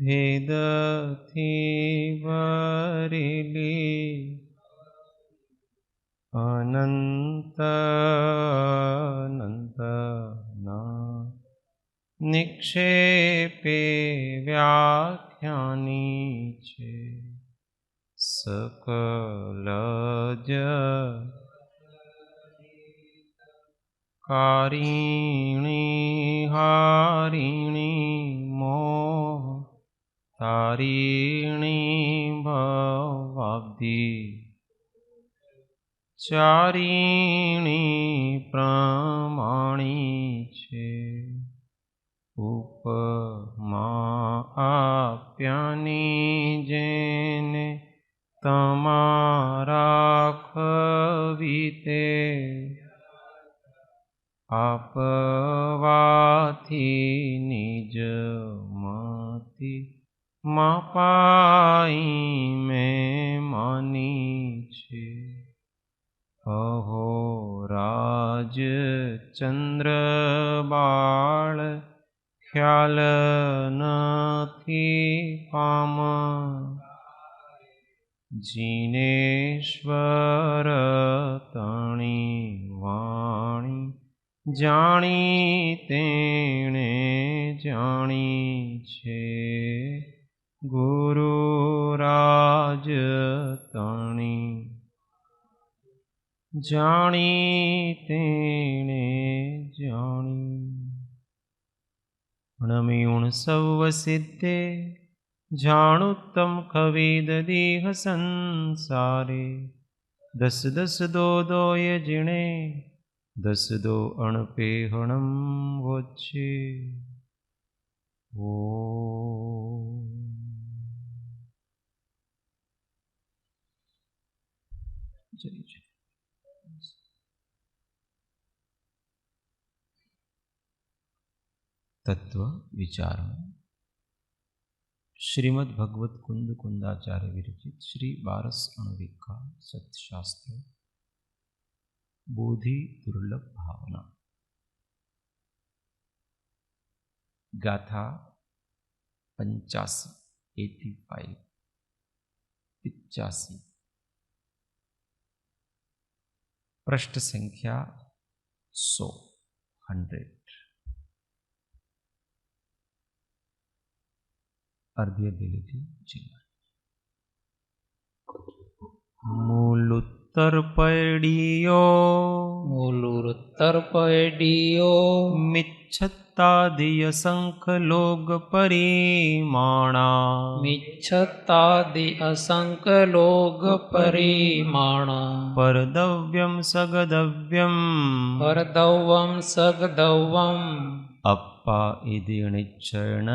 भेदथी भरेली अनंत अनंत ना निक्षेपे व्याख्यानी छे सकल कारिणी हारिणी मोह तारिणी भवाब्धि चारिणी प्रमाणी छे उपमा आप्यानी जेने तमारा खवीते आपवाथी निज मति मापाई में मानी छे अहो राज चंद्र बाळ ख्याल नथी पाम जिनेश्वर तणी वाणी जाणी तेणे जाणी छे गुरुराज तणी जाणी तेणे जाणी अणमियुण सव सिद्धे जाणुत्तम खविद दीह संसारे दस दस दो दोय जिणे दस दो अणपेहणम वोच्छे ओ जय जय तत्व विचार श्रीमद् भगवत कुंद कुंदाचार्य विरचित श्री बारस अणुविका सत्शास्त्र बोधि दुर्लभ भावना गाथा 85 85 पृष्ठ संख्या 100 अर्ध्य दिलेली चिन्ह मूलुत्तर पैडियो मिच्छत्तादिय संख लोग परिमाणा परदव्यम सगदव्यम अप्पा इति निश्चयेन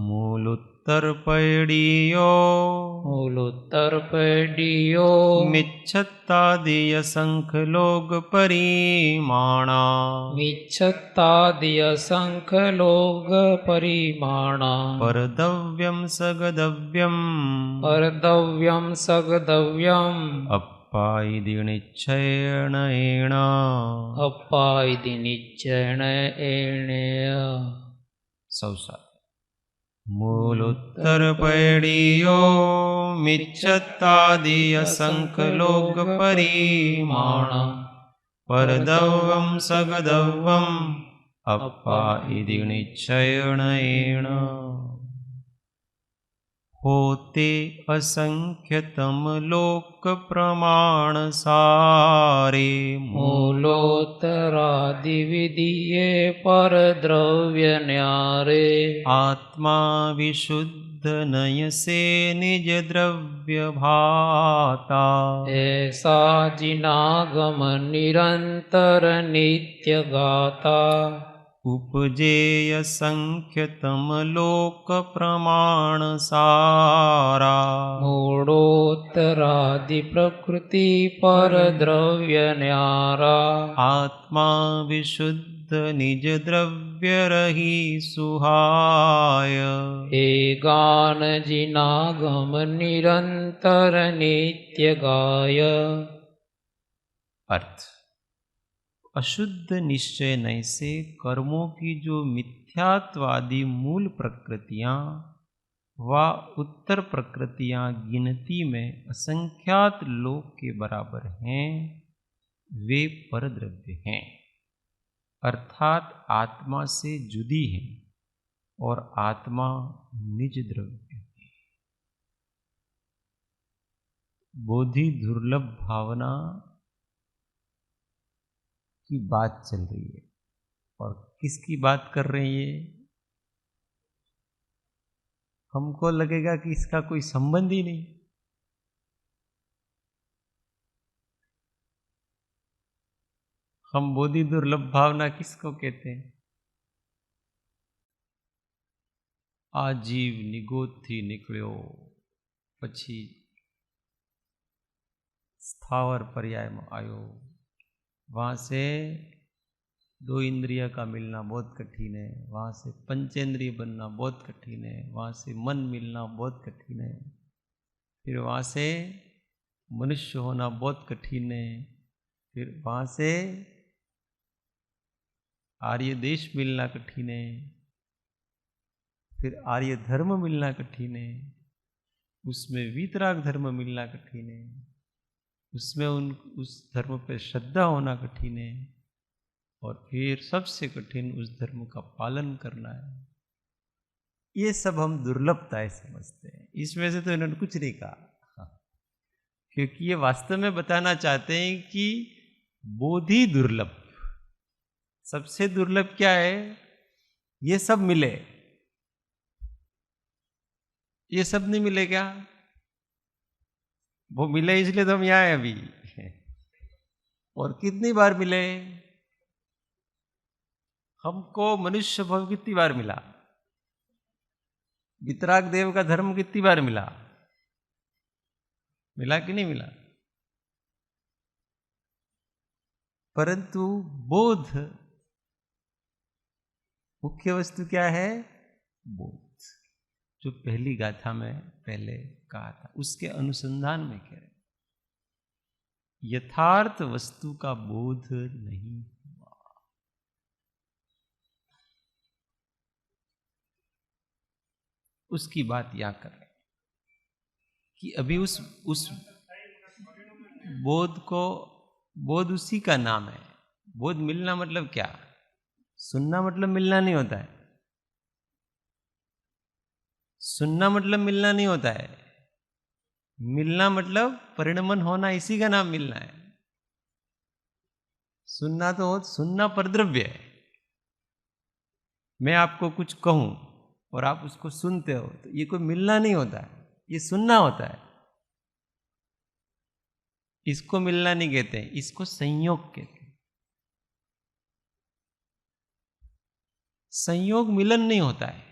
मूलुत्तर पैडियो मिच्छत्तादिय संख लोग परिमाणा परदव्यम सगदव्यम अप्पा इति निश्चयेन सौ साथ मूलुत्तर पैडियो मिच्छत्तादिय संख लोग परिमाणा परदव्यम सगदव्यम अप्पा इति निश्चयेन होते असंख्यतम लोक प्रमाण सारे मूलोत्तरादि विधिये पर द्रव्य न्यारे आत्मा विशुद्ध नयसे निज द्रव्य भाता ऐसा जिनागम निरंतर नित्य गाता उपजेय संख्यतम लोक प्रमाण सारा मूढ़ोत्तरादि प्रकृति पर द्रव्य न्यारा आत्मा विशुद्ध निज द्रव्य रही सुहाय हे गान जिनागम निरंतर नित्य गाय। अर्थ अशुद्ध निश्चय नय से कर्मों की जो मिथ्यात्वादी मूल प्रकृतियां व उत्तर प्रकृतियां गिनती में असंख्यात लोक के बराबर हैं, वे परद्रव्य हैं, अर्थात आत्मा से जुदी हैं और आत्मा निज द्रव्य है। बोधि दुर्लभ भावना की बात चल रही है, और किसकी बात कर रहे हैं ये? हमको लगेगा कि इसका कोई संबंध ही नहीं। हम बोधि दुर्लभ भावना किसको कहते हैं? आजीव निगोथी निकल्यो पछी स्थावर पर्याय में आयो। वहां से दो इंद्रिय का मिलना बहुत कठिन है, वहां से पंचेंद्रिय बनना बहुत कठिन है, वहां से मन मिलना बहुत कठिन है, फिर वहां से मनुष्य होना बहुत कठिन है, फिर वहां से आर्य देश मिलना कठिन है, फिर आर्य धर्म मिलना कठिन है, उसमें वीतराग धर्म मिलना कठिन है, उसमें उस धर्म पे श्रद्धा होना कठिन है, और फिर सबसे कठिन उस धर्म का पालन करना है। ये सब हम दुर्लभताएं समझते हैं। इसमें से तो इन्होंने कुछ नहीं कहा, क्योंकि ये वास्तव में बताना चाहते हैं कि बोधि दुर्लभ, सबसे दुर्लभ क्या है? ये सब मिले। ये सब नहीं मिले क्या? वो मिले इसलिए तो हम यहां हैं अभी। और कितनी बार मिले? हमको मनुष्य भव कितनी बार मिला? वितराग देव का धर्म कितनी बार मिला? मिला कि नहीं मिला? परंतु बोध, मुख्य वस्तु क्या है? बोध, जो पहली गाथा में पहले कहा था, उसके अनुसंधान में कह रहे, यथार्थ वस्तु का बोध नहीं हुआ। उसकी बात यहां कर रहे कि अभी उस बोध को, बोध उसी का नाम है। बोध मिलना मतलब क्या? सुनना मतलब मिलना नहीं होता है। सुनना मतलब मिलना नहीं होता है। मिलना मतलब परिणमन होना, इसी का नाम मिलना है। सुनना तो हो, सुनना परद्रव्य है। मैं आपको कुछ कहूं और आप उसको सुनते हो, तो ये कोई मिलना नहीं होता है, ये सुनना होता है। इसको मिलना नहीं कहते, इसको संयोग कहते हैं। संयोग मिलन नहीं होता है।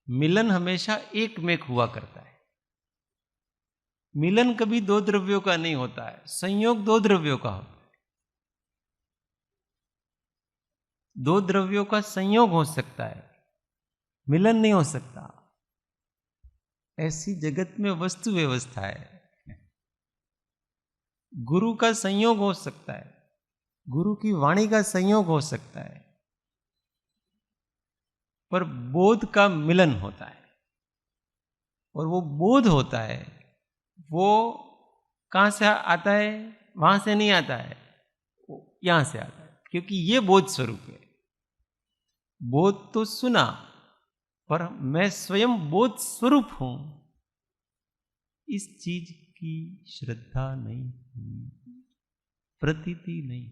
मिलन हमेशा एक में हुआ करता है। मिलन कभी दो द्रव्यों का नहीं होता है, संयोग दो द्रव्यों का होता है। दो द्रव्यों का संयोग हो सकता है, मिलन नहीं हो सकता। ऐसी जगत में वस्तु व्यवस्था है। गुरु का संयोग हो सकता है, गुरु की वाणी का संयोग हो सकता है, पर बोध का मिलन होता है। और वो बोध होता है, वो कहां से आता है? वहां से नहीं आता है, वो यहां से आता है, क्योंकि ये बोध स्वरूप है। बोध तो सुना, पर मैं स्वयं बोध स्वरूप हूं, इस चीज की श्रद्धा नहीं हुई, प्रतीति नहीं।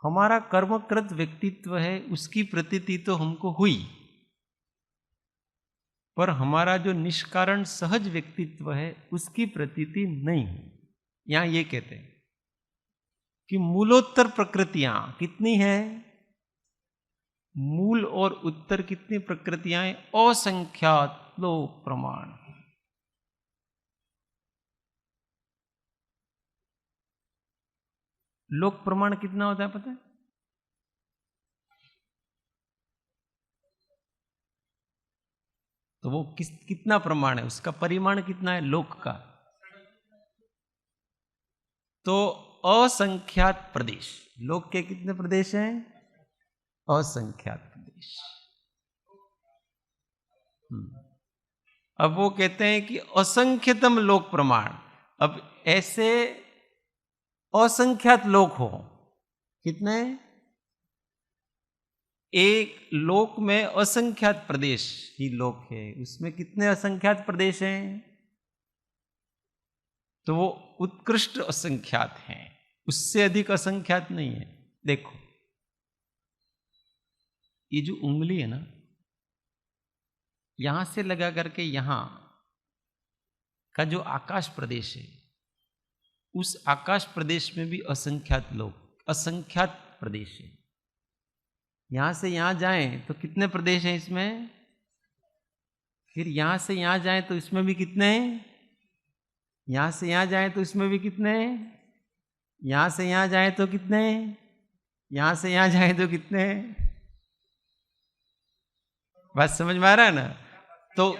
हमारा कर्मकृत व्यक्तित्व है, उसकी प्रतीति तो हमको हुई, पर हमारा जो निष्कारण सहज व्यक्तित्व है, उसकी प्रतीति नहीं हुई। यहां ये कहते हैं कि मूलोत्तर प्रकृतियां कितनी हैं? मूल और उत्तर कितनी प्रकृतियां हैं? असंख्यात लोक प्रमाण। लोक प्रमाण कितना होता है पता है? तो वो कितना प्रमाण है? उसका परिमाण कितना है लोक का? तो असंख्यात प्रदेश, लोक के कितने प्रदेश हैं? असंख्यात प्रदेश। अब वो कहते हैं कि असंख्यतम लोक प्रमाण। अब ऐसे असंख्यात लोक हो, कितने? एक लोक में असंख्यात प्रदेश ही लोक है, उसमें कितने असंख्यात प्रदेश हैं? तो वो उत्कृष्ट असंख्यात हैं, उससे अधिक असंख्यात नहीं है। देखो ये जो उंगली है ना, यहां से लगा करके यहां का जो आकाश प्रदेश है, उस आकाश प्रदेश में भी असंख्यात लोग, असंख्यात प्रदेश है। यहां से यहां जाएं तो कितने प्रदेश हैं इसमें? फिर यहां से यहां जाएं तो इसमें भी कितने हैं? यहां से यहां जाएं तो इसमें भी कितने हैं? यहां से यहां जाएं तो कितने हैं? यहां से यहां जाएं तो कितने हैं? बात समझ में आ रहा है ना? तो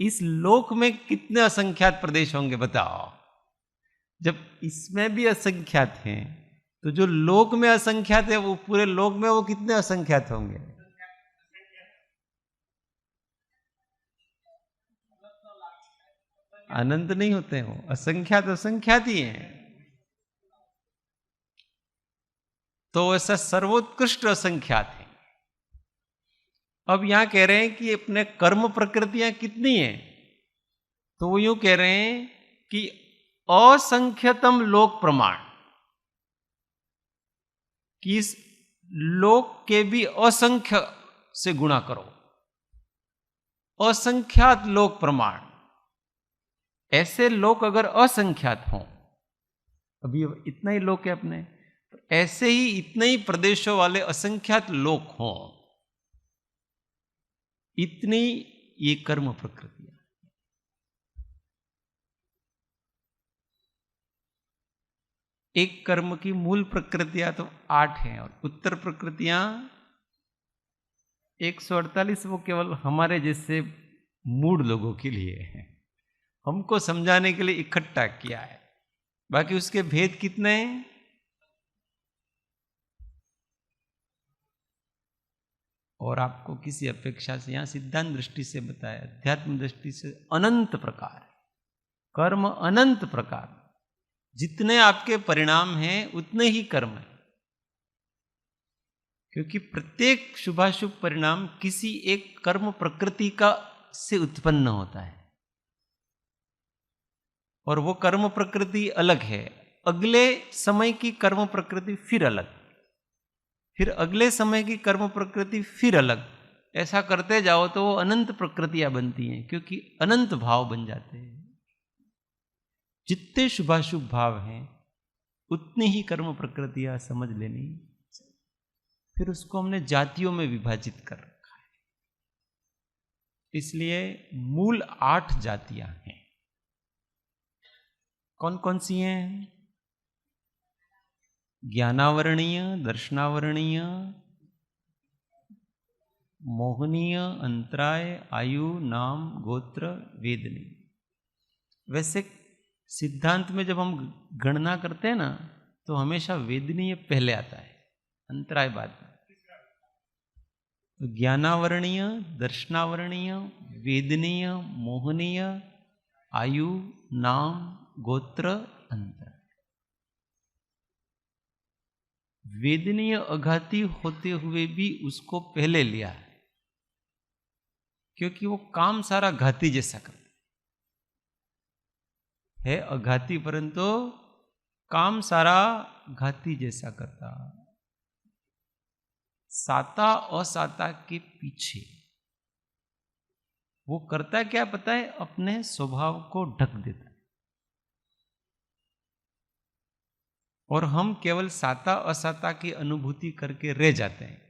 इस लोक में कितने असंख्यात प्रदेश होंगे बताओ? जब इसमें भी असंख्यात हैं, तो जो लोक में असंख्यात है, वो पूरे लोक में वो कितने असंख्यात होंगे? अनंत नहीं होते हैं, वो असंख्यात असंख्यात ही हैं। तो ऐसा सर्वोत्कृष्ट असंख्यात है। अब यहां कह रहे हैं कि अपने कर्म प्रकृतियां कितनी हैं? तो वो यूं कह रहे हैं कि असंख्यतम लोक प्रमाण, कि इस लोक के भी असंख्य से गुणा करो, असंख्यात लोक प्रमाण। ऐसे लोक अगर असंख्यात हों, अभी इतना ही लोक है अपने, तो ऐसे ही इतने ही प्रदेशों वाले असंख्यात लोक हों, इतनी ये कर्म प्रकृतियां। एक कर्म की मूल प्रकृतियां तो 8 हैं, और उत्तर प्रकृतियां 148, वो केवल हमारे जैसे मूड लोगों के लिए है, हमको समझाने के लिए इकट्ठा किया है। बाकी उसके भेद कितने हैं? और आपको किसी अपेक्षा से, यहां सिद्धांत दृष्टि से बताया, अध्यात्म दृष्टि से अनंत प्रकार है कर्म, अनंत प्रकार। जितने आपके परिणाम हैं उतने ही कर्म है, क्योंकि प्रत्येक शुभाशुभ परिणाम किसी एक कर्म प्रकृति का से उत्पन्न होता है, और वो कर्म प्रकृति अलग है। अगले समय की कर्म प्रकृति फिर अलग, फिर अगले समय की कर्म प्रकृति फिर अलग। ऐसा करते जाओ तो वो अनंत प्रकृतियां बनती हैं, क्योंकि अनंत भाव बन जाते हैं। जितने शुभाशुभ भाव हैं उतनी ही कर्म प्रकृतियां समझ लेनी। फिर उसको हमने जातियों में विभाजित कर रखा है, इसलिए मूल 8 जातियां हैं। कौन कौन सी हैं? ज्ञानावरणीय, दर्शनावरणीय, मोहनीय, अंतराय, आयु, नाम, गोत्र, वेदनी। वैसे सिद्धांत में जब हम गणना करते हैं ना, तो हमेशा वेदनीय पहले आता है, अंतराय बाद में। तो ज्ञानावरणीय, दर्शनावरणीय, वेदनीय, मोहनीय, आयु, नाम, गोत्र, अंतर। वेदनीय अघाती होते हुए भी उसको पहले लिया है, क्योंकि वो काम सारा घाती जैसा करता है अघाती, परंतु काम सारा घाती जैसा करता। साता असाता के पीछे वो करता क्या पता है? अपने स्वभाव को ढक देता है। और हम केवल साता असाता की अनुभूति करके रह जाते हैं,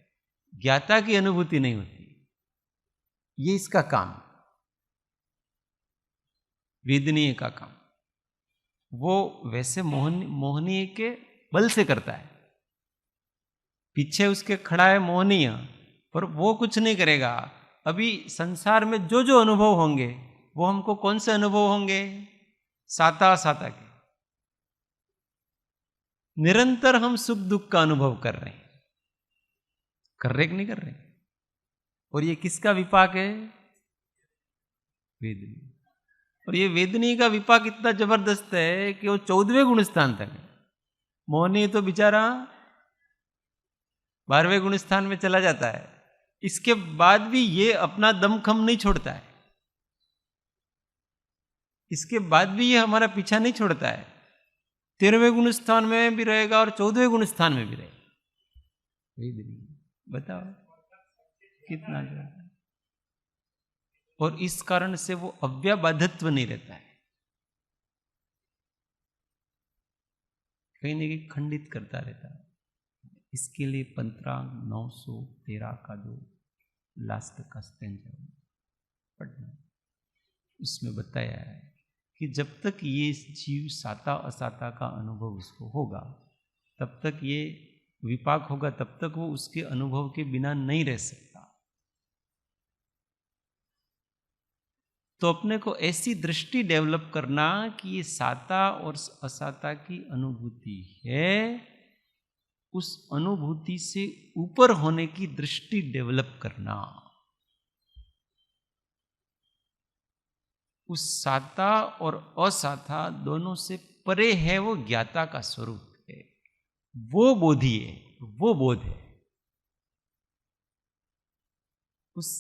ज्ञाता की अनुभूति नहीं होती। ये इसका काम, वेदनीय का काम। वो वैसे मोहनीय के बल से करता है, पीछे उसके खड़ा है मोहनीय, पर वो कुछ नहीं करेगा। अभी संसार में जो जो अनुभव होंगे वो हमको कौन से अनुभव होंगे? साता असाता के। निरंतर हम सुख दुख का अनुभव कर रहे हैं। कर रहे कि नहीं कर रहे? और ये किसका विपाक है? वेदनी। और ये वेदनी का विपाक इतना जबरदस्त है कि वो 14वें गुण स्थान तक है। मोहनी तो बेचारा 12वें गुण स्थान में चला जाता है। इसके बाद भी ये अपना दमखम नहीं छोड़ता है। इसके बाद भी ये हमारा पीछा नहीं छोड़ता है। 13वें गुण स्थान में भी रहेगा और 14वें गुण स्थान में भी रहेगा। बताओ कितना जो। और इस कारण से वो अव्याबाधत्व नहीं रहता है, कहीं ना कहीं खंडित करता रहता है। इसके लिए पंत्रांग 913 का जो लास्ट का स्टेंजा पढ़ना, उसमें बताया है कि जब तक ये जीव साता असाता का अनुभव उसको होगा, तब तक ये विपाक होगा, तब तक वो उसके अनुभव के बिना नहीं रह सकता। तो अपने को ऐसी दृष्टि डेवलप करना कि ये साता और असाता की अनुभूति है, उस अनुभूति से ऊपर होने की दृष्टि डेवलप करना। उस साता और असाता दोनों से परे है वो ज्ञाता का स्वरूप है, वो बोधि है, वो बोध है। उस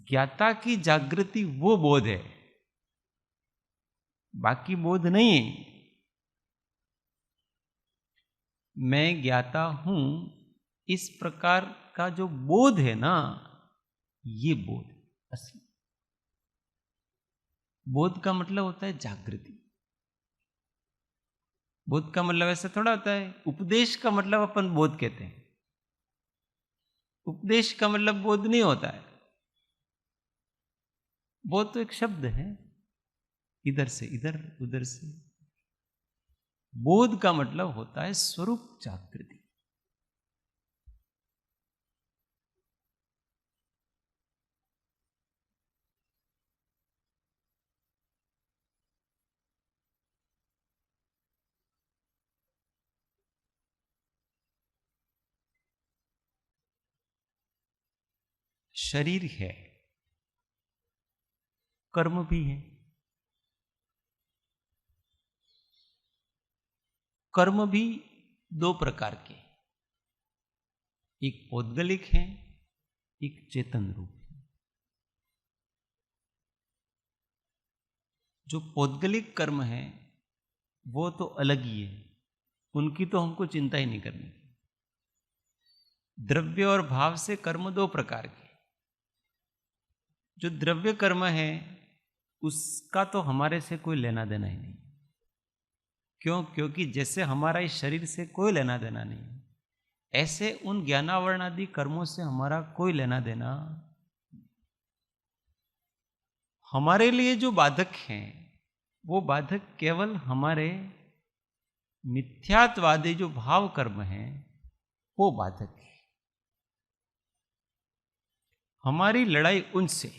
ज्ञाता की जागृति वो बोध है, बाकी बोध नहीं है। मैं ज्ञाता हूं, इस प्रकार का जो बोध है ना, ये बोध असली। बोध का मतलब होता है जागृति। बोध का मतलब ऐसा थोड़ा होता है। उपदेश का मतलब अपन बोध कहते हैं, उपदेश का मतलब बोध नहीं होता है। बोध तो एक शब्द है, इधर से इधर, उधर से। बोध का मतलब होता है स्वरूप जागृति। शरीर है, कर्म भी है। कर्म भी दो प्रकार के, एक पौद्गलिक है, एक चेतन रूप है। जो पौद्गलिक कर्म है वो तो अलग ही है, उनकी तो हमको चिंता ही नहीं करनी। द्रव्य और भाव से कर्म दो प्रकार के। जो द्रव्य कर्म है उसका तो हमारे से कोई लेना देना ही नहीं। क्यों? क्योंकि जैसे हमारा इस शरीर से कोई लेना देना नहीं, ऐसे उन ज्ञानावरण आदि कर्मों से हमारा कोई लेना देना। हमारे लिए जो बाधक हैं वो बाधक केवल हमारे मिथ्यात्वादी जो भाव कर्म हैं वो बाधक है। हमारी लड़ाई उनसे,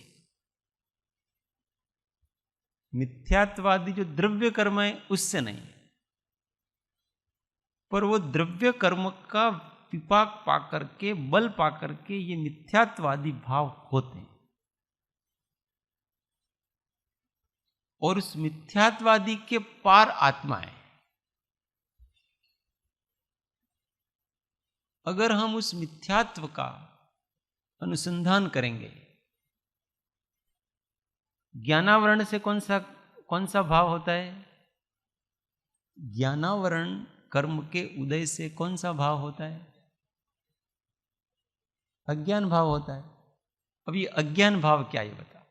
मिथ्यात्वादी जो द्रव्य कर्म है उससे नहीं। पर वो द्रव्य कर्म का विपाक पाकर के, बल पाकर के ये मिथ्यात्वादी भाव होते हैं। और उस मिथ्यात्वादी के पार आत्मा है। अगर हम उस मिथ्यात्व का अनुसंधान करेंगे, ज्ञानावरण से कौन सा भाव होता है? ज्ञानावरण कर्म के उदय से कौन सा भाव होता है? अज्ञान भाव होता है। अब ये अज्ञान भाव क्या है बताओ?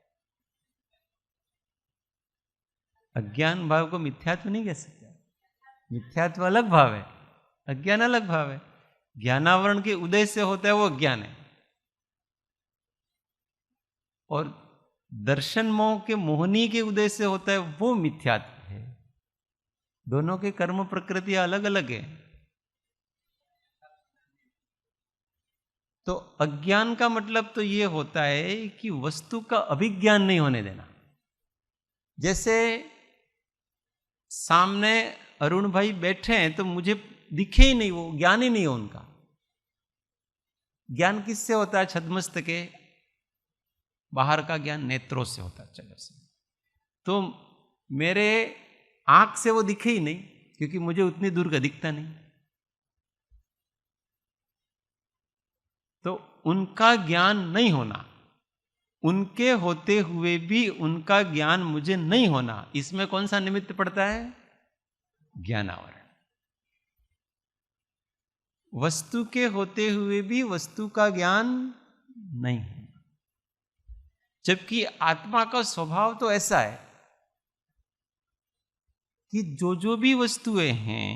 अज्ञान भाव को मिथ्यात्व नहीं कह सकते। मिथ्यात्व अलग भाव है, अज्ञान अलग भाव है। ज्ञानावरण के उदय से होता है वो अज्ञान है, और दर्शन मोह के मोहनी के उदय से होता है वो मिथ्यात्व है। दोनों के कर्म प्रकृतियां अलग अलग है। तो अज्ञान का मतलब तो ये होता है कि वस्तु का अभिज्ञान नहीं होने देना। जैसे सामने अरुण भाई बैठे हैं तो मुझे दिखे ही नहीं, वो ज्ञान ही नहीं है उनका। ज्ञान किससे होता है? छद्मस्त के बाहर का ज्ञान नेत्रों से होता है, चलो से। तो मेरे आंख से वो दिखे ही नहीं, क्योंकि मुझे उतनी दूर का दिखता नहीं। तो उनका ज्ञान नहीं होना, उनके होते हुए भी उनका ज्ञान मुझे नहीं होना, इसमें कौन सा निमित्त पड़ता है? ज्ञानावरण। वस्तु के होते हुए भी वस्तु का ज्ञान नहीं होना, जबकि आत्मा का स्वभाव तो ऐसा है कि जो भी वस्तुएं हैं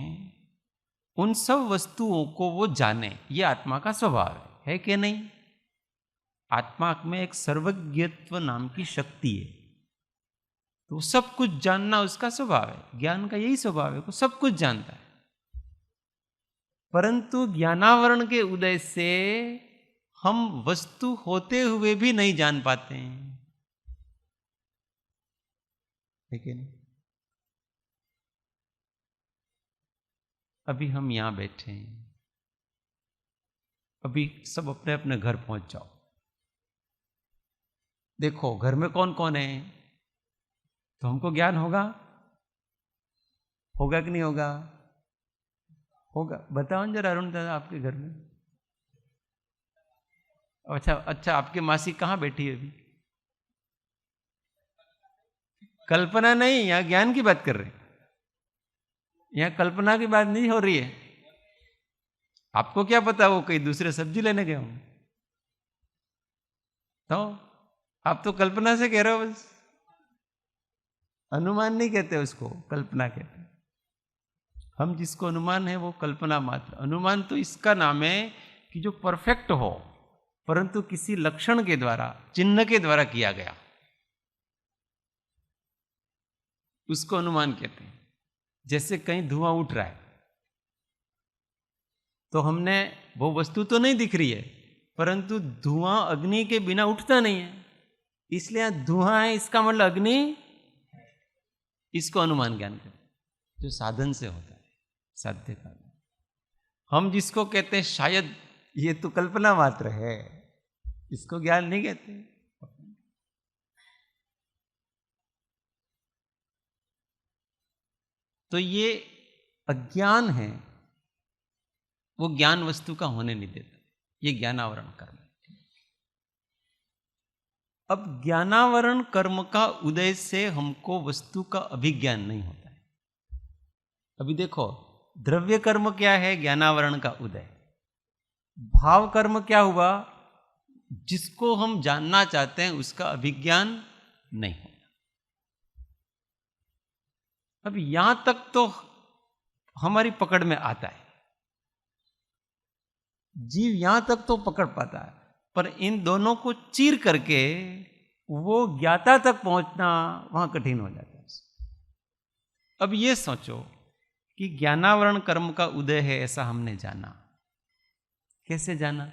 उन सब वस्तुओं को वो जाने, ये आत्मा का स्वभाव है कि नहीं? आत्मा में एक सर्वज्ञत्व नाम की शक्ति है, तो सब कुछ जानना उसका स्वभाव है। ज्ञान का यही स्वभाव है, वो सब कुछ जानता है। परंतु ज्ञानावरण के उदय से हम वस्तु होते हुए भी नहीं जान पाते हैं, लेकिन अभी हम यहां बैठे हैं, अभी सब अपने अपने घर पहुंच जाओ, देखो घर में कौन कौन है, तो हमको ज्ञान होगा? होगा कि नहीं होगा? होगा। बताओ जरा अरुण दादा, आपके घर में। अच्छा, आपकी मासी कहां बैठी है अभी? कल्पना नहीं, यहां ज्ञान की बात कर रहे हैं, यहां कल्पना की बात नहीं हो रही है। आपको क्या पता वो कहीं दूसरे सब्जी लेने गए हों? तो आप तो कल्पना से कह रहे हो बस। अनुमान नहीं कहते उसको, कल्पना कहते। हम जिसको अनुमान है वो कल्पना मात्र। अनुमान तो इसका नाम है कि जो परफेक्ट हो, परंतु किसी लक्षण के द्वारा, चिन्ह के द्वारा किया गया, उसको अनुमान कहते हैं। जैसे कहीं धुआं उठ रहा है, तो हमने, वो वस्तु तो नहीं दिख रही है, परंतु धुआं अग्नि के बिना उठता नहीं है, इसलिए धुआं है, इसका मतलब अग्नि, इसको अनुमान ज्ञान कहते हैं, जो साधन से होता है, साध्य का। हम जिसको कहते हैं शायद ये तो कल्पना मात्र है, इसको ज्ञान नहीं कहते। तो ये अज्ञान है, वो ज्ञान वस्तु का होने नहीं देता, ये ज्ञानावरण कर्म। अब ज्ञानावरण कर्म का उदय से हमको वस्तु का अभिज्ञान नहीं होता है। अभी देखो, द्रव्य कर्म क्या है? ज्ञानावरण का उदय। भाव कर्म क्या हुआ? जिसको हम जानना चाहते हैं उसका अभिज्ञान नहीं होता। अब यहां तक तो हमारी पकड़ में आता है, जीव यहां तक तो पकड़ पाता है, पर इन दोनों को चीर करके वो ज्ञाता तक पहुंचना वहां कठिन हो जाता है। अब ये सोचो कि ज्ञानावरण कर्म का उदय है, ऐसा हमने जाना। कैसे जाना?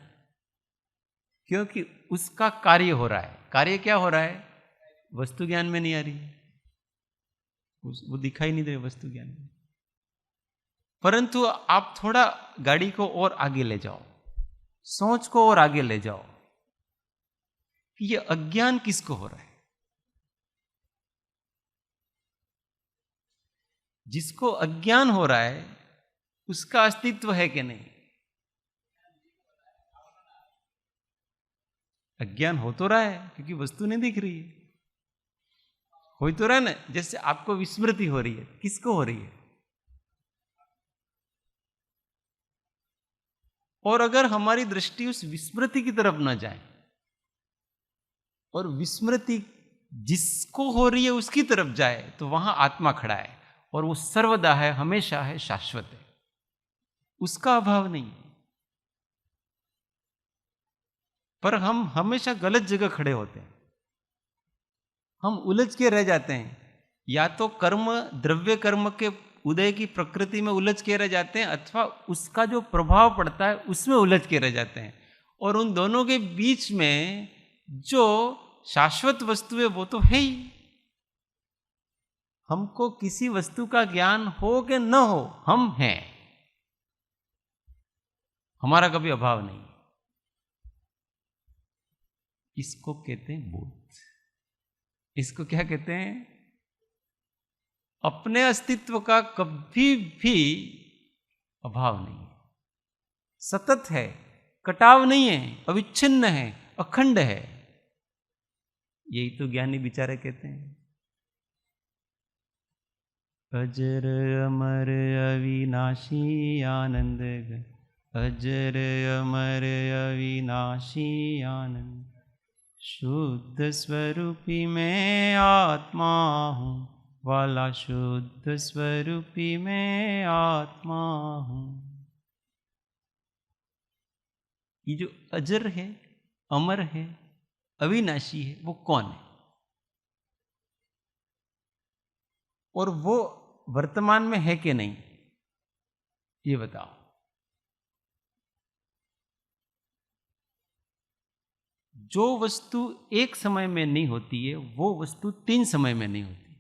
क्योंकि उसका कार्य हो रहा है। कार्य क्या हो रहा है? वस्तु ज्ञान में नहीं आ रही, वो दिखाई नहीं दे रही वस्तु ज्ञान में। परंतु आप थोड़ा गाड़ी को और आगे ले जाओ, सोच को और आगे ले जाओ कि ये अज्ञान किसको हो रहा है? जिसको अज्ञान हो रहा है उसका अस्तित्व है कि नहीं? अज्ञान हो तो रहा है क्योंकि वस्तु नहीं दिख रही है, हो तो रहा है ना। जैसे आपको विस्मृति हो रही है, किसको हो रही है? और अगर हमारी दृष्टि उस विस्मृति की तरफ न जाए और विस्मृति जिसको हो रही है उसकी तरफ जाए, तो वहां आत्मा खड़ा है और वो सर्वदा है, हमेशा है, शाश्वत है, उसका अभाव नहीं। पर हम हमेशा गलत जगह खड़े होते हैं, हम उलझ के रह जाते हैं। या तो कर्म, द्रव्य कर्म के उदय की प्रकृति में उलझ के रह जाते हैं, अथवा उसका जो प्रभाव पड़ता है उसमें उलझ के रह जाते हैं। और उन दोनों के बीच में जो शाश्वत वस्तु है वो तो है ही। हमको किसी वस्तु का ज्ञान हो कि न हो, हम हैं। हमारा कभी अभाव नहीं। इसको कहते हैं बोध। इसको क्या कहते हैं? अपने अस्तित्व का कभी भी अभाव नहीं है, सतत है, कटाव नहीं है, अविच्छिन्न है, अखंड है। यही तो ज्ञानी विचारे कहते हैं। अजर अमर अविनाशी आनंद, अजर अमर अविनाशी आनंद, शुद्ध स्वरूपी मैं आत्मा हूँ वाला, शुद्ध स्वरूपी मैं आत्मा हूँ। ये जो अजर है, अमर है, अविनाशी है, वो कौन है? और वो वर्तमान में है कि नहीं, ये बताओ। जो वस्तु एक समय में नहीं होती है, वो वस्तु 3 समय में नहीं होती,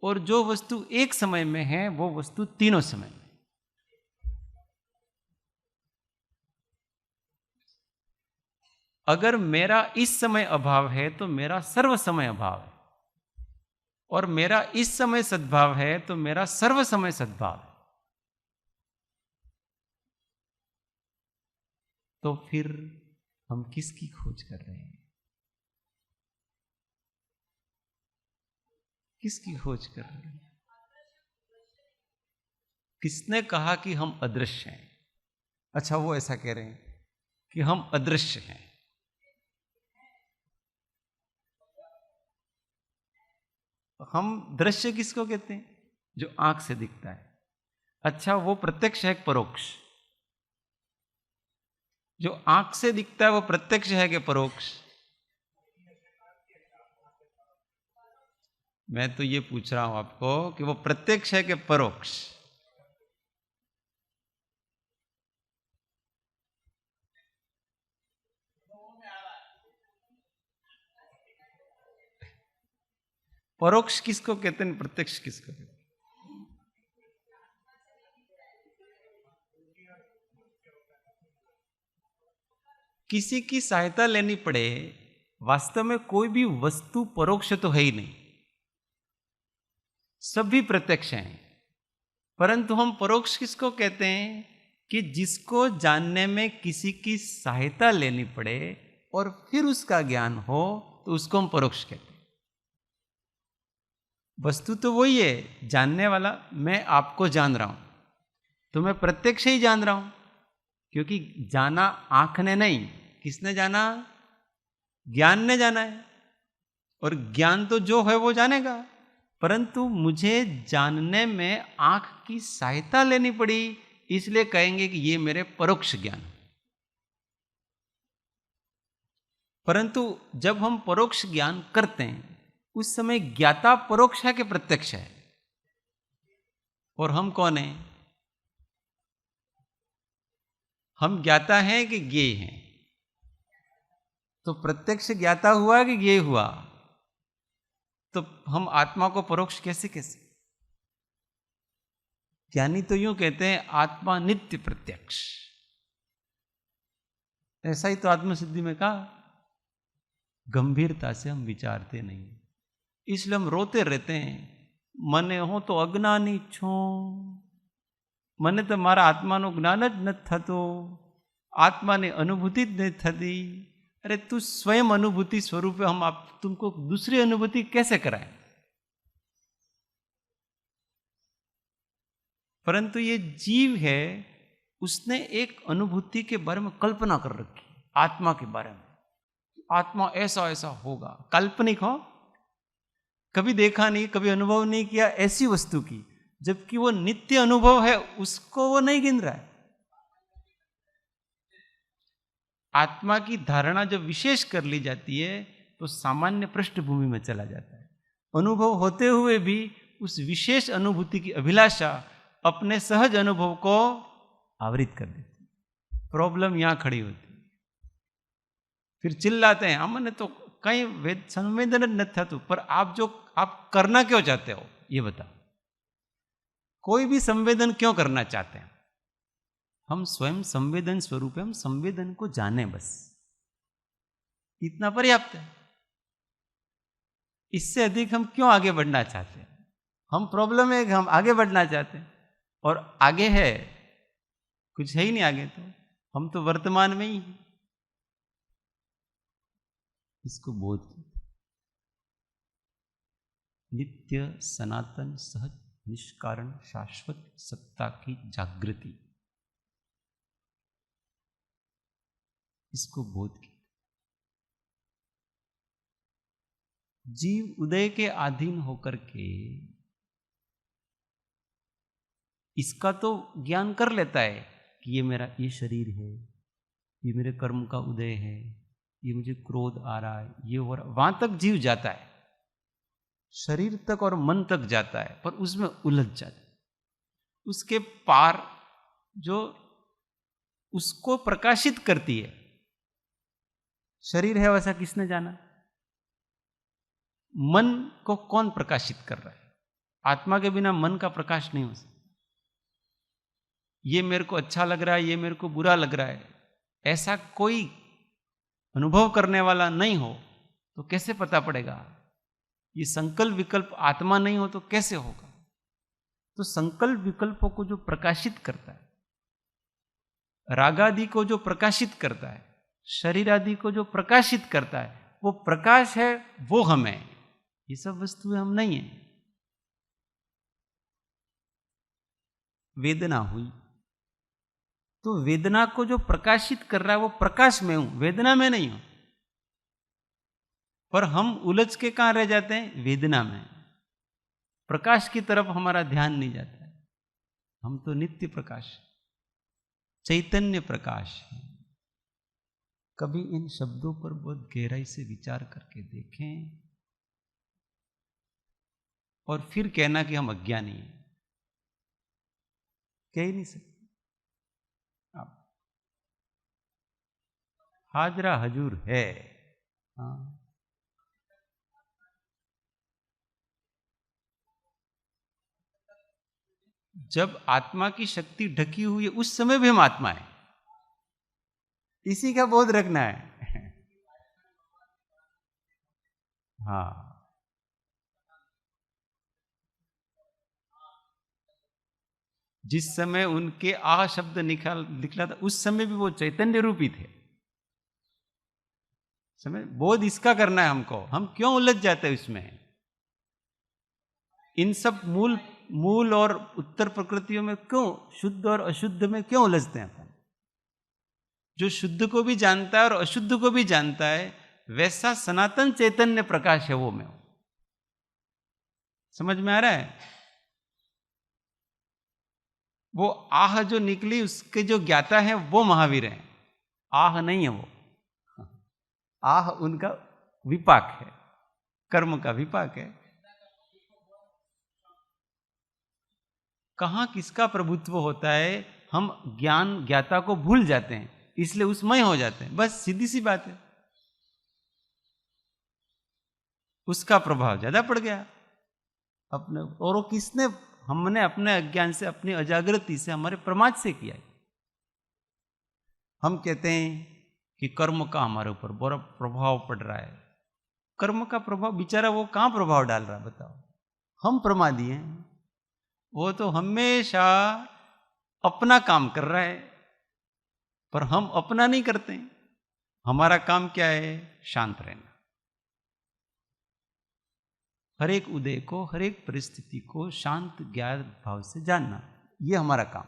और जो वस्तु एक समय में है, वो वस्तु तीनों समय में। अगर मेरा इस समय अभाव है तो मेरा सर्व समय अभाव है, और मेरा इस समय सद्भाव है तो मेरा सर्व समय सद्भाव है। तो फिर हम किसकी खोज कर रहे हैं? किसकी खोज कर रहे हैं? किसने कहा कि हम अदृश्य हैं? अच्छा, वो ऐसा कह रहे हैं कि हम अदृश्य हैं। हम दृश्य किसको कहते हैं? जो आंख से दिखता है। अच्छा, वो प्रत्यक्ष है कि परोक्ष? जो आंख से दिखता है वो प्रत्यक्ष है कि परोक्ष? मैं तो ये पूछ रहा हूं आपको कि वो प्रत्यक्ष है कि परोक्ष? परोक्ष किसको कहते हैं, प्रत्यक्ष किसको कहते हैं? किसी की सहायता लेनी पड़े, वास्तव में कोई भी वस्तु परोक्ष तो है ही नहीं, सभी प्रत्यक्ष हैं। परंतु हम परोक्ष किसको कहते हैं? कि जिसको जानने में किसी की सहायता लेनी पड़े और फिर उसका ज्ञान हो, तो उसको हम परोक्ष कहते हैं। वस्तु तो वही है, जानने वाला। मैं आपको जान रहा हूं तो मैं प्रत्यक्ष ही जान रहा हूं, क्योंकि जाना आंख ने नहीं। किसने जाना? ज्ञान ने जाना है। और ज्ञान तो जो है वो जानेगा, परंतु मुझे जानने में आंख की सहायता लेनी पड़ी, इसलिए कहेंगे कि ये मेरे परोक्ष ज्ञान। परंतु जब हम परोक्ष ज्ञान करते हैं, उस समय ज्ञाता परोक्ष है कि प्रत्यक्ष है? और हम कौन हैं? हम ज्ञाता हैं कि ज्ञेय हैं? तो प्रत्यक्ष ज्ञाता हुआ कि ज्ञेय हुआ? तो हम आत्मा को परोक्ष कैसे कैसे? ज्ञानी तो यूं कहते हैं आत्मा नित्य प्रत्यक्ष। ऐसा ही तो आत्मसिद्धि में कहा। गंभीरता से हम विचारते नहीं, इसलिए हम रोते रहते हैं। मने हो तो अज्ञानी छो, मने तो मारा आत्मानो ज्ञान ज न थतो, आत्माने अनुभूति ज नहीं थती। अरे तू स्वयं अनुभूति स्वरूप है, हम आप तुमको दूसरी अनुभूति कैसे कराएं? परंतु ये जीव है, उसने एक अनुभूति के बारे में कल्पना कर रखी, आत्मा के बारे में। आत्मा ऐसा ऐसा होगा, काल्पनिक हो, कभी देखा नहीं, कभी अनुभव नहीं किया ऐसी वस्तु की, जबकि वो नित्य अनुभव है, उसको वो नहीं गिन रहा है। आत्मा की धारणा जब विशेष कर ली जाती है तो सामान्य पृष्ठभूमि में चला जाता है। अनुभव होते हुए भी उस विशेष अनुभूति की अभिलाषा अपने सहज अनुभव को आवृत कर देती है। प्रॉब्लम यहां खड़ी होती है। फिर चिल्लाते हैं हमने तो कहीं संवेदन न था तो, पर आप करना क्यों चाहते हो ये बताओ। कोई भी संवेदन क्यों करना चाहते हैं? हम स्वयं संवेदन स्वरूप है, हम संवेदन को जाने, बस इतना पर्याप्त है। इससे अधिक हम क्यों आगे बढ़ना चाहते हैं? हम प्रॉब्लम है कि हम आगे बढ़ना चाहते हैं, और आगे है कुछ है ही नहीं आगे, तो हम तो वर्तमान में ही हैं। इसको बोध नित्य सनातन सहज निष्कारण शाश्वत सत्ता की जागृति, इसको बोध की। जीव उदय के अधीन होकर के इसका तो ज्ञान कर लेता है कि ये मेरा ये शरीर है, ये मेरे कर्म का उदय है, ये मुझे क्रोध आ रहा है, ये हो रहा, वहां तक जीव जाता है, शरीर तक और मन तक जाता है, पर उसमें उलझ जाता है। उसके पार जो उसको प्रकाशित करती है, शरीर है वैसा किसने जाना? मन को कौन प्रकाशित कर रहा है? आत्मा के बिना मन का प्रकाश नहीं हो सकता। ये मेरे को अच्छा लग रहा है, ये मेरे को बुरा लग रहा है, ऐसा कोई अनुभव करने वाला नहीं हो तो कैसे पता पड़ेगा? ये संकल्प विकल्प आत्मा नहीं हो तो कैसे होगा? तो संकल्प विकल्पों को जो प्रकाशित करता है, रागादि को जो प्रकाशित करता है, शरीर आदि को जो प्रकाशित करता है, वो प्रकाश है, वो हम हैं। ये सब वस्तुएं हम नहीं हैं। वेदना हुई तो वेदना को जो प्रकाशित कर रहा है वो प्रकाश में हूं, वेदना में नहीं हूं। पर हम उलझ के कहां रह जाते हैं? वेदना में। प्रकाश की तरफ हमारा ध्यान नहीं जाता है। हम तो नित्य प्रकाश, चैतन्य प्रकाश है। कभी इन शब्दों पर बहुत गहराई से विचार करके देखें और फिर कहना कि हम अज्ञानी हैं, कह ही नहीं सकते। आप हाजरा हजूर है। हाँ, जब आत्मा की शक्ति ढकी हुई है उस समय भी हम आत्मा है, इसी का बोध रखना है। हाँ, जिस समय उनके आ शब्द निकला था उस समय भी वो चैतन्य रूपी थे। समय बोध इसका करना है हमको। हम क्यों उलझ जाते हैं उसमें? इन सब मूल और उत्तर प्रकृतियों में क्यों, शुद्ध और अशुद्ध में क्यों उलझते हैं अपन? जो शुद्ध को भी जानता है और अशुद्ध को भी जानता है, वैसा सनातन चैतन्य प्रकाश है वो में। समझ में आ रहा है? वो आह जो निकली उसके जो ज्ञाता है वो महावीर है, आह नहीं है वो। आह उनका विपाक है, कर्म का विपाक है। कहां किसका प्रभुत्व होता है? हम ज्ञान ज्ञाता को भूल जाते हैं, इसलिए उसमय हो जाते हैं। बस सीधी सी बात है। उसका प्रभाव ज्यादा पड़ गया अपने, और वो किसने? हमने अपने अज्ञान से, अपनी अजागृति से, हमारे प्रमाद से किया। हम कहते हैं कि कर्म का हमारे ऊपर बड़ा प्रभाव पड़ रहा है। कर्म का प्रभाव, बेचारा वो कहां प्रभाव डाल रहा है बताओ? हम प्रमादी हैं। वो तो हमेशा अपना काम कर रहा है, पर हम अपना नहीं करते। हमारा काम क्या है? शांत रहना। हर एक उदय को, हर एक परिस्थिति को शांत ज्ञान भाव से जानना, ये हमारा काम,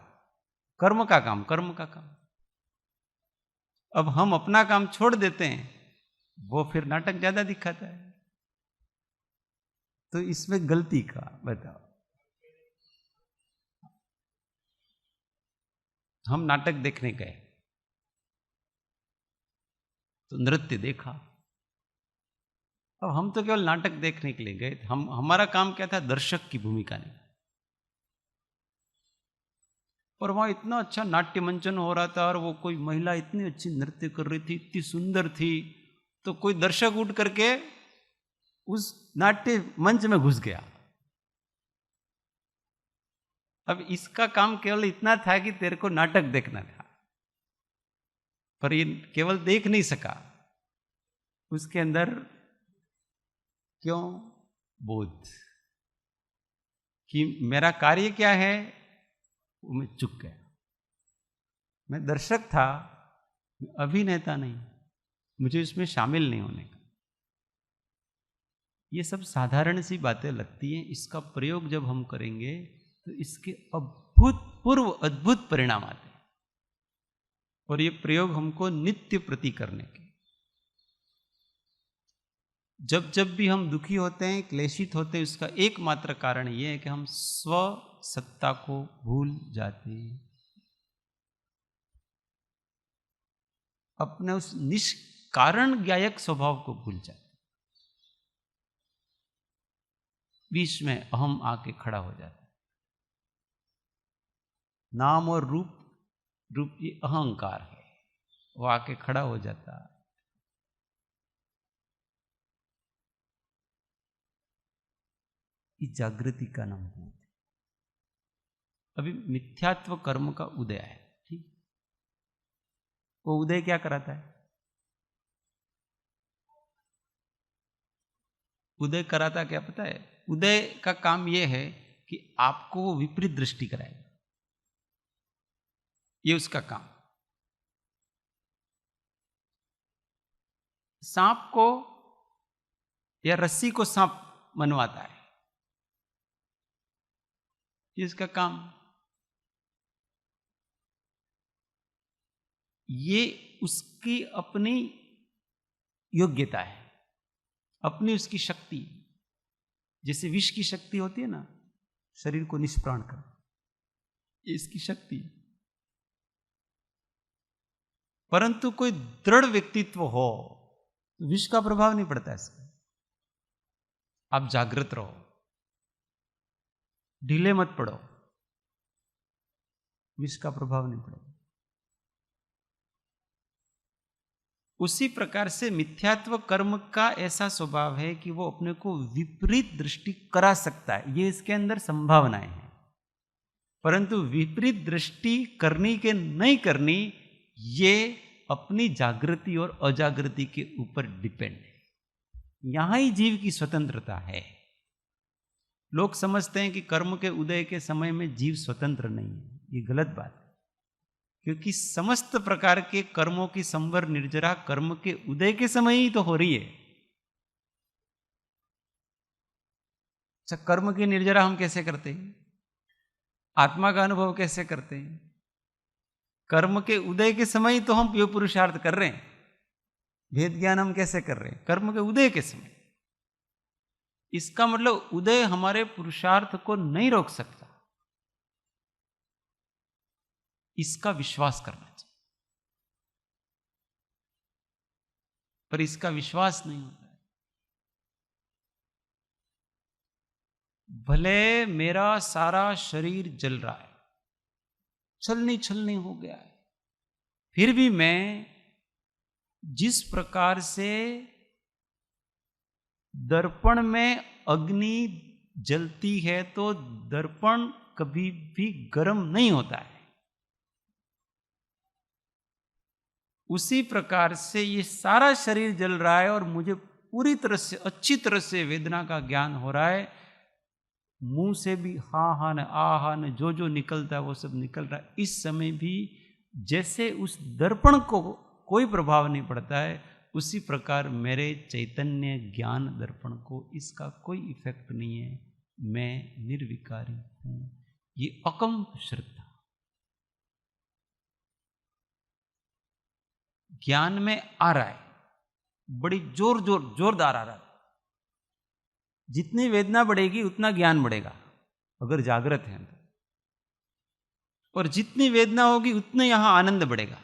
कर्म का काम, कर्म का काम। अब हम अपना काम छोड़ देते हैं, वो फिर नाटक ज्यादा दिखाता है। तो इसमें गलती का बताओ? हम नाटक देखने गए तो नृत्य देखा। अब हम तो केवल नाटक देखने के लिए गए, हमारा काम क्या था? दर्शक की भूमिका नहीं। और वहां इतना अच्छा नाट्य मंचन हो रहा था और वो कोई महिला इतनी अच्छी नृत्य कर रही थी, इतनी सुंदर थी, तो कोई दर्शक उठ करके उस नाट्य मंच में घुस गया। अब इसका काम केवल इतना था कि तेरे को नाटक देखना था, पर ये केवल देख नहीं सका, उसके अंदर क्यों बोध कि मेरा कार्य क्या है वो मैं चूक गया। मैं दर्शक था, अभिनेता नहीं, मुझे इसमें शामिल नहीं होने का। ये सब साधारण सी बातें लगती हैं, इसका प्रयोग जब हम करेंगे तो इसके अभूतपूर्व अद्भुत परिणाम आते हैं। और ये प्रयोग हमको नित्य प्रति करने के। जब जब भी हम दुखी होते हैं, क्लेशित होते हैं, उसका एकमात्र कारण यह है कि हम स्व सत्ता को भूल जाते हैं, अपने उस निष्कारण ज्ञायक स्वभाव को भूल जाते, बीच में अहम आके खड़ा हो जाता है। नाम और रूप ये अहंकार है, वो आके खड़ा हो जाता है। ये जागृति का नाम है। अभी मिथ्यात्व कर्म का उदय है, ठीक। वो उदय क्या कराता है? उदय कराता क्या पता है? उदय का काम यह है कि आपको वो विपरीत दृष्टि कराएगा, ये उसका काम। सांप को या रस्सी को सांप मनवाता है, ये इसका काम। ये उसकी अपनी योग्यता है, अपनी उसकी शक्ति। जैसे विष की शक्ति होती है ना, शरीर को निष्प्राण कर, ये इसकी शक्ति। परंतु कोई दृढ़ व्यक्तित्व हो तो विष का प्रभाव नहीं पड़ता इसमें। आप जागृत रहो, ढीले मत पड़ो, विष का प्रभाव नहीं पड़ेगा। उसी प्रकार से मिथ्यात्व कर्म का ऐसा स्वभाव है कि वो अपने को विपरीत दृष्टि करा सकता है, ये इसके अंदर संभावनाएं हैं। परंतु विपरीत दृष्टि करनी के नहीं करनी, ये अपनी जागृति और अजागृति के ऊपर डिपेंड है। यहां ही जीव की स्वतंत्रता है। लोग समझते हैं कि कर्म के उदय के समय में जीव स्वतंत्र नहीं है, ये गलत बात है। क्योंकि समस्त प्रकार के कर्मों की संवर निर्जरा कर्म के उदय के समय ही तो हो रही है। अच्छा, कर्म की निर्जरा हम कैसे करते हैं? आत्मा का अनुभव कैसे करते हैं? कर्म के उदय के समय ही तो हम यो पुरुषार्थ कर रहे हैं। भेद ज्ञान हम कैसे कर रहे हैं? कर्म के उदय के समय। इसका मतलब उदय हमारे पुरुषार्थ को नहीं रोक सकता, इसका विश्वास करना चाहिए। पर इसका विश्वास नहीं होता है। भले मेरा सारा शरीर जल रहा है, छलनी हो गया है, फिर भी मैं जिस प्रकार से दर्पण में अग्नि जलती है तो दर्पण कभी भी गर्म नहीं होता है, उसी प्रकार से ये सारा शरीर जल रहा है और मुझे पूरी तरह से अच्छी तरह से वेदना का ज्ञान हो रहा है। मुंह से भी हा हा न आ हा न जो जो निकलता है वो सब निकल रहा है। इस समय भी जैसे उस दर्पण को कोई प्रभाव नहीं पड़ता है, उसी प्रकार मेरे चैतन्य ज्ञान दर्पण को इसका कोई इफेक्ट नहीं है। मैं निर्विकारी हूं। ये अकंप श्रद्धा ज्ञान में आ रहा है, बड़ी जोरदार आ रहा है। जितनी वेदना बढ़ेगी उतना ज्ञान बढ़ेगा अगर जागृत हैं तो, और जितनी वेदना होगी उतना यहां आनंद बढ़ेगा।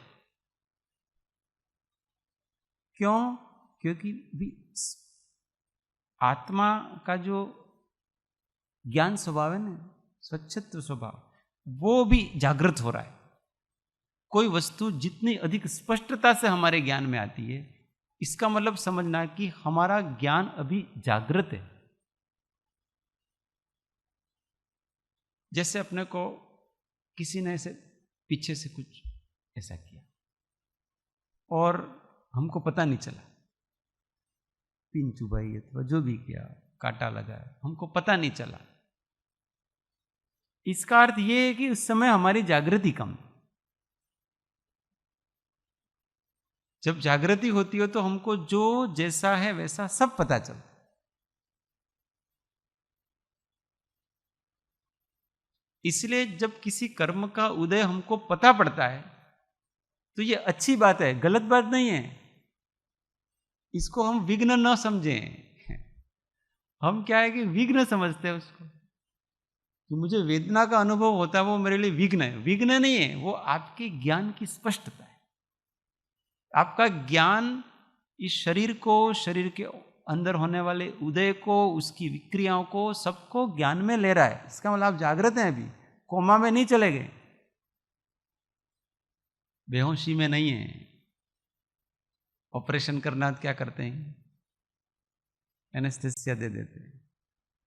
क्यों? क्योंकि भी आत्मा का जो ज्ञान स्वभाव है ना, स्वच्छत्व स्वभाव, वो भी जागृत हो रहा है। कोई वस्तु जितनी अधिक स्पष्टता से हमारे ज्ञान में आती है, इसका मतलब समझना कि हमारा ज्ञान अभी जागृत है। जैसे अपने को किसी ने ऐसे पीछे से कुछ ऐसा किया और हमको पता नहीं चला, पिन चुभाई अथवा जो भी किया, कांटा लगाया, हमको पता नहीं चला। इसका अर्थ यह है कि उस समय हमारी जागृति कम। जब जागृति होती हो तो हमको जो जैसा है वैसा सब पता चलता। इसलिए जब किसी कर्म का उदय हमको पता पड़ता है तो ये अच्छी बात है, गलत बात नहीं है। इसको हम विघ्न न समझें। हम क्या है कि विघ्न समझते हैं उसको, कि मुझे वेदना का अनुभव होता है वो मेरे लिए विघ्न है। विघ्न नहीं है, वो आपके ज्ञान की स्पष्टता है। आपका ज्ञान इस शरीर को, शरीर के अंदर होने वाले उदय को, उसकी विक्रियाओं को, सबको ज्ञान में ले रहा है। इसका मतलब आप जागृत हैं, अभी कोमा में नहीं चले गए, बेहोशी में नहीं है। ऑपरेशन करना क्या करते हैं, एनेस्थेसिया दे देते हैं,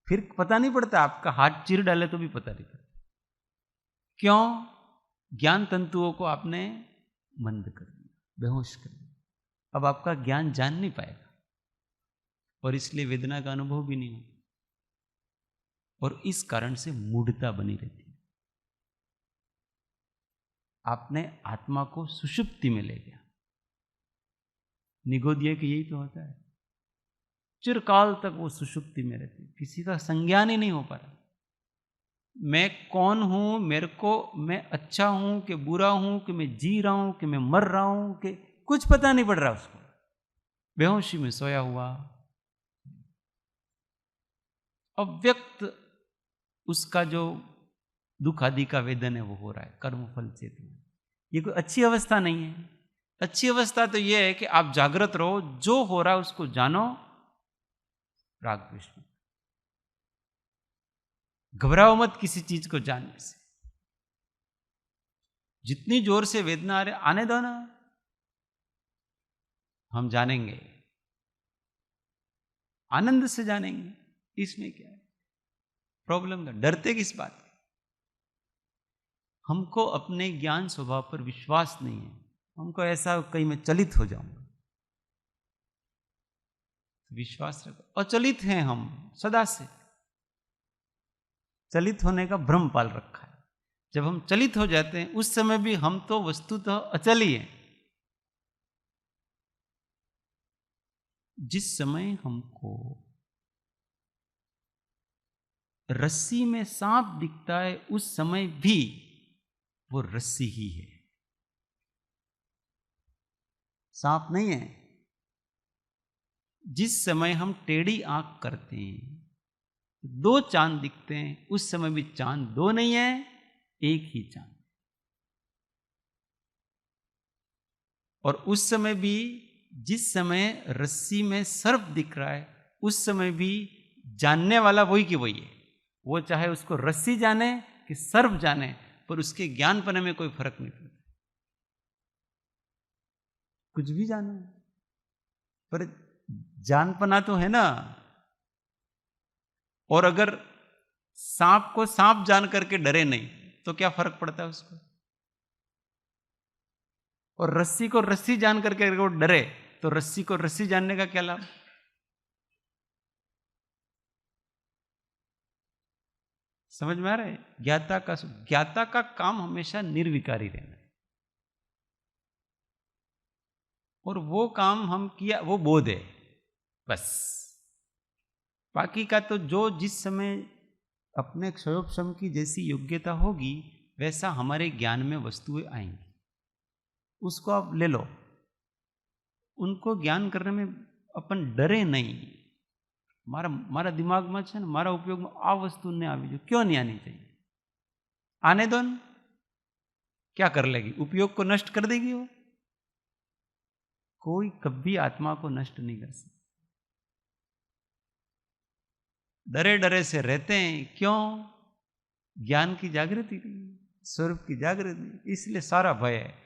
फिर पता नहीं पड़ता, आपका हाथ चीर डाले तो भी पता नहीं पड़ता। क्यों? ज्ञान तंतुओं को आपने मंद कर दिया, बेहोश कर दिया। अब आपका ज्ञान जान नहीं पाएगा और इसलिए वेदना का अनुभव भी नहीं होता, और इस कारण से मूढ़ता बनी रहती है। आपने आत्मा को सुषुप्ति में ले गया। निगोदिया कि यही तो होता है, चिरकाल तक वो सुषुप्ति में रहती है, किसी का संज्ञान ही नहीं हो पा रहा। मैं कौन हूं, मेरे को, मैं अच्छा हूं कि बुरा हूं, कि मैं जी रहा हूं कि मैं मर रहा हूं, कि कुछ पता नहीं पड़ रहा उसको। बेहोशी में सोया हुआ, अव्यक्त उसका जो दुख आदि का वेदन है वो हो रहा है, कर्म फल चेतन। ये कोई अच्छी अवस्था नहीं है। अच्छी अवस्था तो ये है कि आप जागृत रहो, जो हो रहा है उसको जानो, राग द्वेष मत, घबराओ मत किसी चीज को जानने से। जितनी जोर से वेदना आ रही आने दो ना, हम जानेंगे, आनंद से जानेंगे। इसमें क्या है प्रॉब्लम? का डरते किस बात? हमको अपने ज्ञान स्वभाव पर विश्वास नहीं है। हमको ऐसा कहीं मैं चलित हो जाऊंगा, विश्वास रखो। अचलित हैं हम, सदा से चलित होने का भ्रम पाल रखा है। जब हम चलित हो जाते हैं उस समय भी हम तो वस्तुतः अचल ही हैं। जिस समय हमको रस्सी में सांप दिखता है उस समय भी वो रस्सी ही है, सांप नहीं है। जिस समय हम टेढ़ी आंख करते हैं, दो चांद दिखते हैं, उस समय भी चांद दो नहीं है, एक ही चांद। और उस समय भी जिस समय रस्सी में सर्प दिख रहा है उस समय भी जानने वाला वही की वही है। वो चाहे उसको रस्सी जाने कि सर्प जाने, पर उसके ज्ञानपने में कोई फर्क नहीं पड़ता। कुछ भी जानो, पर जानपना तो है ना। और अगर सांप को सांप जान करके डरे नहीं तो क्या फर्क पड़ता है उसको? और रस्सी को रस्सी जान करके अगर वो डरे तो रस्सी को रस्सी जानने का क्या लाभ? समझ में आ रहा है? ज्ञाता का काम हमेशा निर्विकारी रहना है, और वो काम हम किया वो बोध है बस। बाकी का तो जो जिस समय अपने क्षयोपशम की जैसी योग्यता होगी वैसा हमारे ज्ञान में वस्तुएं आएंगी, उसको आप ले लो। उनको ज्ञान करने में अपन डरे नहीं। मारा दिमाग में है ना, मारा उपयोग में आ वस्तु ने आवी जो क्यों नहीं आनी चाहिए? आने दो न, क्या कर लेगी? उपयोग को नष्ट कर देगी वो। कोई कभी आत्मा को नष्ट नहीं कर सकता। डरे डरे से रहते हैं, क्यों? ज्ञान की जागृति नहीं, स्वरूप की जागृति, इसलिए सारा भय है।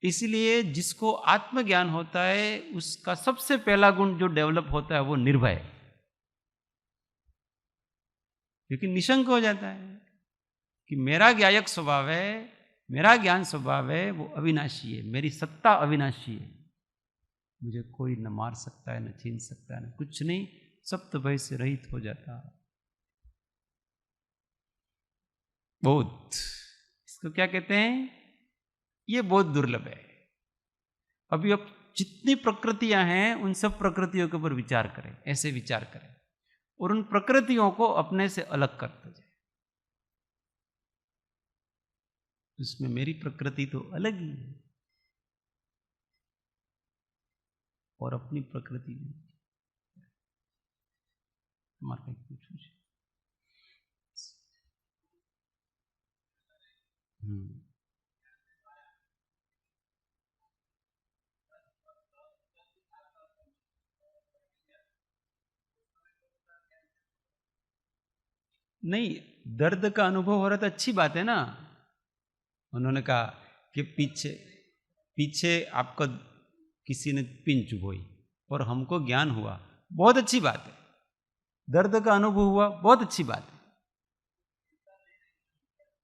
इसलिए जिसको आत्मज्ञान होता है उसका सबसे पहला गुण जो डेवलप होता है वो निर्भय, क्योंकि निशंक हो जाता है कि मेरा ज्ञायक स्वभाव है, मेरा ज्ञान स्वभाव है, वो अविनाशी है, मेरी सत्ता अविनाशी है, मुझे कोई न मार सकता है, न छीन सकता है, न कुछ नहीं, सब तो भय से रहित हो जाता। बोध, इसको क्या कहते हैं? ये बहुत दुर्लभ है। अभी अब जितनी प्रकृतियां हैं उन सब प्रकृतियों के ऊपर विचार करें, ऐसे विचार करें और उन प्रकृतियों को अपने से अलग करते जाए। उसमें मेरी प्रकृति तो अलग ही है और अपनी प्रकृति में हमारा पूछो। नहीं, दर्द का अनुभव हो रहा था, अच्छी बात है ना। उन्होंने कहा कि पीछे आपको किसी ने पिन चुभोई और हमको ज्ञान हुआ, बहुत अच्छी बात है। दर्द का अनुभव हुआ, बहुत अच्छी बात है।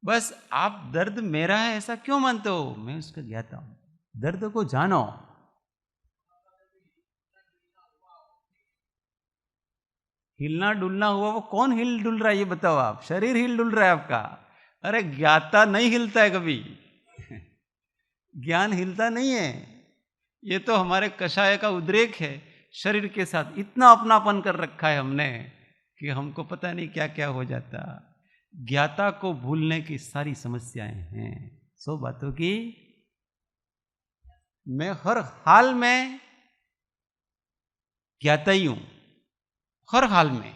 बस आप दर्द मेरा है ऐसा क्यों मानते हो? मैं उसका ज्ञाता हूं। दर्द को जानो। हिलना डुलना हुआ, वो कौन हिल डुल रहा है ये बताओ आप? शरीर हिल डुल रहा है आपका। अरे ज्ञाता नहीं हिलता है कभी। ज्ञान हिलता नहीं है। ये तो हमारे कषाय का उद्रेक है। शरीर के साथ इतना अपनापन कर रखा है हमने कि हमको पता नहीं क्या क्या हो जाता। ज्ञाता को भूलने की सारी समस्याएं हैं, 100 बातों की। मैं हर हाल में ज्ञाता ही हूं, हर हाल में।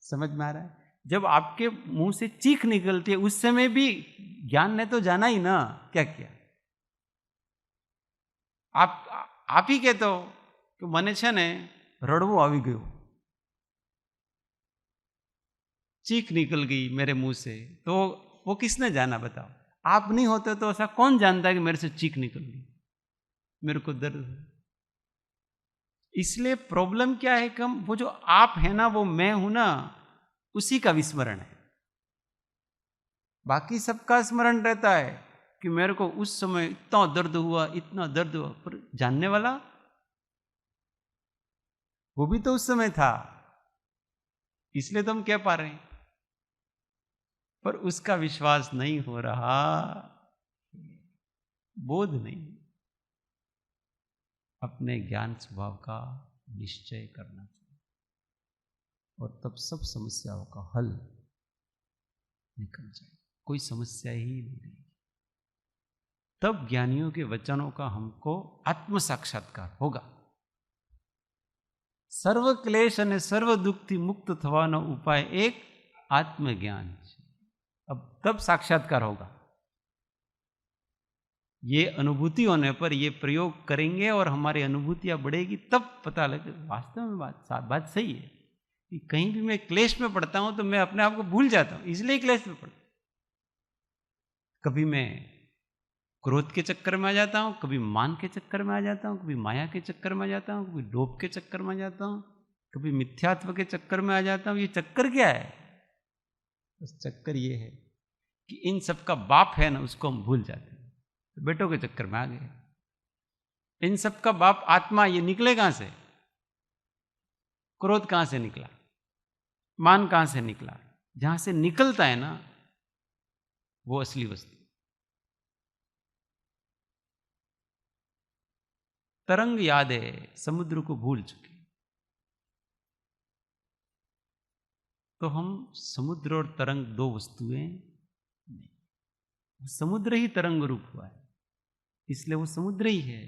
समझ में आ रहा है? जब आपके मुंह से चीख निकलती है उस समय भी ज्ञान ने तो जाना ही ना क्या किया। आप ही कहते हो कि મને છે ને રડવું આવી ગયું, चीख निकल गई मेरे मुंह से, तो वो किसने जाना बताओ? आप नहीं होते तो ऐसा कौन जानता है कि मेरे से चीख निकल गई, मेरे को दर्द है। इसलिए प्रॉब्लम क्या है कि हम वो जो आप है ना, वो मैं हूं ना, उसी का विस्मरण है। बाकी सबका स्मरण रहता है कि मेरे को उस समय इतना दर्द हुआ, इतना दर्द हुआ, पर जानने वाला वो भी तो उस समय था, इसलिए तो हम कह पा रहे हैं। पर उसका विश्वास नहीं हो रहा, बोध नहीं। अपने ज्ञान स्वभाव का निश्चय करना चाहिए और तब सब समस्याओं का हल निकल जाए, कोई समस्या ही नहीं रहेगी। तब ज्ञानियों के वचनों का हमको आत्म साक्षात्कार होगा। सर्व क्लेश અને सर्व दुखથી मुक्त થવાનો उपाय एक आत्मज्ञान है। अब तब साक्षात्कार होगा। ये अनुभूति होने पर ये प्रयोग करेंगे और हमारी अनुभूतियां बढ़ेगी, तब पता लगे वास्तव में बात सही है कि कहीं भी मैं क्लेश में पड़ता हूं तो मैं अपने आप को भूल जाता हूं, इसलिए क्लेश में पड़ता। कभी मैं क्रोध के चक्कर में आ जाता हूं, कभी मान के चक्कर में आ जाता हूं, कभी माया के चक्कर में आ जाता हूं, कभी लोभ के चक्कर में आ जाता हूं, कभी मिथ्यात्व के चक्कर में आ जाता हूं। ये चक्कर क्या है? बस चक्कर ये है कि इन सब का बाप है ना, उसको हम भूल जाते हैं, तो बेटों के चक्कर में आ गए। इन सब का बाप आत्मा, ये निकले कहां से? क्रोध कहां से निकला? मान कहां से निकला? जहां से निकलता है ना, वो असली वस्तु। तरंग याद है, समुद्र को भूल चुके, तो हम समुद्र और तरंग दो वस्तुएं नहीं, समुद्र ही तरंग रूप हुआ है, इसलिए वो समुद्र ही है।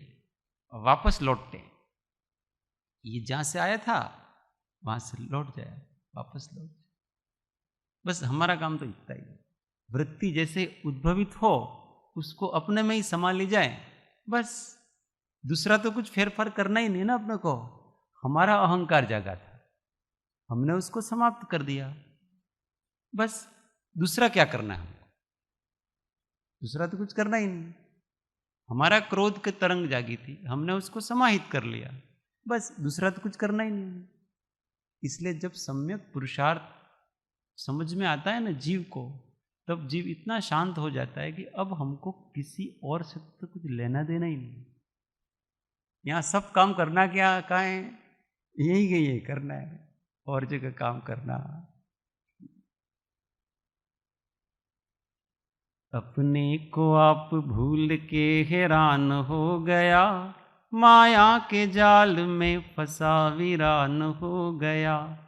और वापस लौटते, ये जहां से आया था वहां से लौट जाए, वापस लौट जाए। बस हमारा काम तो इतना ही है। वृत्ति जैसे उद्भवित हो उसको अपने में ही समा ली जाए, बस। दूसरा तो कुछ फेरफार करना ही नहीं ना अपने को। हमारा अहंकार जागा था, हमने उसको समाप्त कर दिया, बस। दूसरा क्या करना है हमको? दूसरा तो कुछ करना ही नहीं। हमारा क्रोध की तरंग जागी थी, हमने उसको समाहित कर लिया, बस। दूसरा तो कुछ करना ही नहीं। इसलिए जब सम्यक पुरुषार्थ समझ में आता है ना जीव को, तब जीव इतना शांत हो जाता है कि अब हमको किसी और से तो कुछ लेना देना ही नहीं। यहाँ सब काम करना क्या कहाँ है, यही के यही करना है, और जगह काम करना। अपने को आप भूल के हैरान हो गया, माया के जाल में फंसा वीरान हो गया।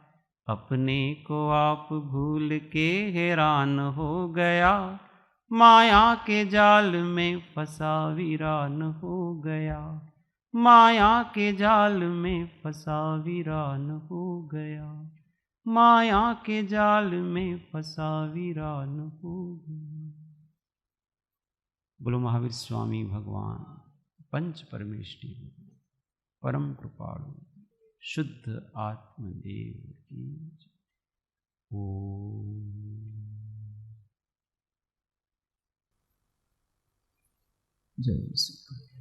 अपने को आप भूल के हैरान हो गया, माया के जाल में फंसा वीरान हो गया। माया के जाल में फंसा वीरान हो गया। माया के जाल में फंसा वीरान हो गया। बोलो महावीर स्वामी भगवान पंच परमेष्टि परम कृपाणु शुद्ध आत्मदेव की जय। जय श्री कृष्ण।